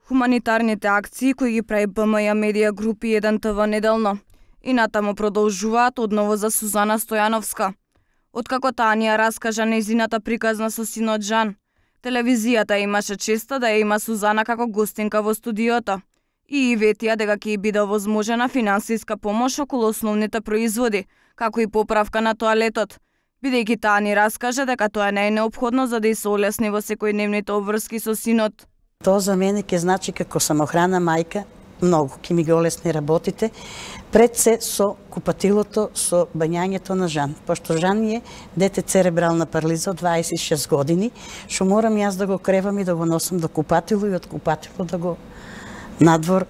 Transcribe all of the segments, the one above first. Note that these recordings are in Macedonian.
Хуманитарните акции кои ги прави БМЈ Медија Груп и 1 ТВ неделно и натаму продолжуваат одново за Сузана Стојановска. Откако таа ни ја раскажа нејзината приказна со синот Жан, телевизијата имаше честа да ја има Сузана како гостинка во студиото и ветија дека ќе биде овозможена финансиска помош околу основните производи, како и поправка на тоалетот, бидејќи таа ни раскажа дека тоа не е неопходно за да и се олесни во секојдневните обврски со синот. Тоа за мене ќе значи како самохрана мајка, многу ќе ми ги олесни работите, пред се со купатилото, со бањањето на Жан. Пошто Жан е дете церебрална парализа од 26 години, што морам јас да го кревам и да го носам до купатило и од купатило да го надвор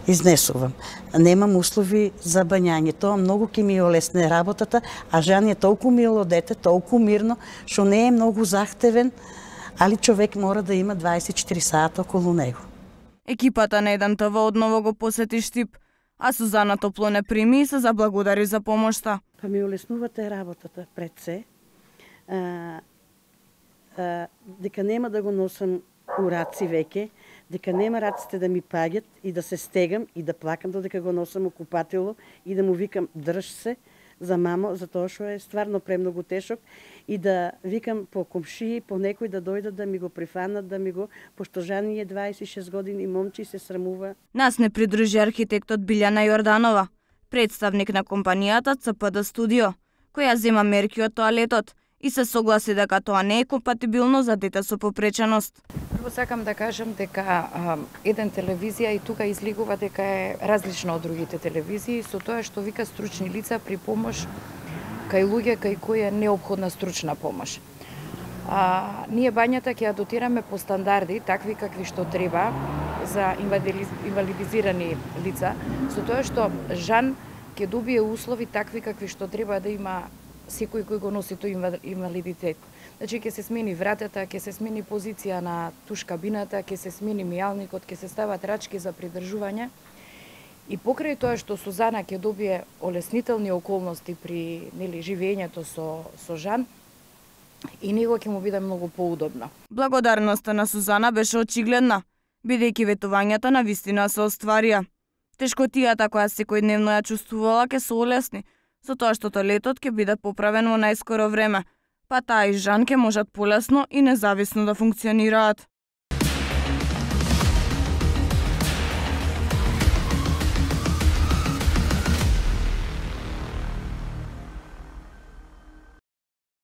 изнесувам. Немам услови за бањање. Тоа многу ќе ми олесне работата, а Жан е толку мило дете, толку мирно, што не е многу захтевен, али човек мора да има 24 сата околу него. Екипата на 1 ТВ одново го посети Штип, а Сузана топло не прими и се заблагодари за помошта. Па ми олеснувате работата пред се, дека нема да го носам ураци веќе, дека нема раците да ми паѓат и да се стегам и да плакам додека го носам окупатело и да му викам држ се за мамо, за тоа што е стварно премногу тешок и да викам по комшии, по некој да дојдат да ми го прифанат, да ми го, пошто Жан е 26 години момче и се срамува. Нас не придружи архитектот Билјана Јорданова, представник на компанијата ЦПД Студио, која зема мерки од тоалетот и се согласи дека тоа не е компатибилно за дете со попреченост. Прво сакам да кажам дека еден телевизија и тука излигува дека е различна од другите телевизии со тоа што вика стручни лица при помош кај луѓе кај кои е неопходна стручна помош. Ние бањата ќе ја дотираме по стандарди, такви какви што треба за инвалидизирани лица, со тоа што Жан ќе добие услови такви какви што треба да има секој кој го носи тој инвалидитет. Значи ќе се смени вратата, ќе се смени позиција на туш кабината, ќе се смени мијалникот, ќе се стават рачки за придржување. И покрај тоа што Сузана ќе добие олеснителни околности при живењето со Жан, и него ќе му биде многу поудобно. Благодарноста на Сузана беше очигледна, бидејќи ветувањата на вистина се остварија. Тешкотијата која секојдневно ја чувствувала ќе се олесни, со тоа што тоалетот ќе биде поправен во најскоро време, па таа и Жан ќе можат полесно и независно да функционираат.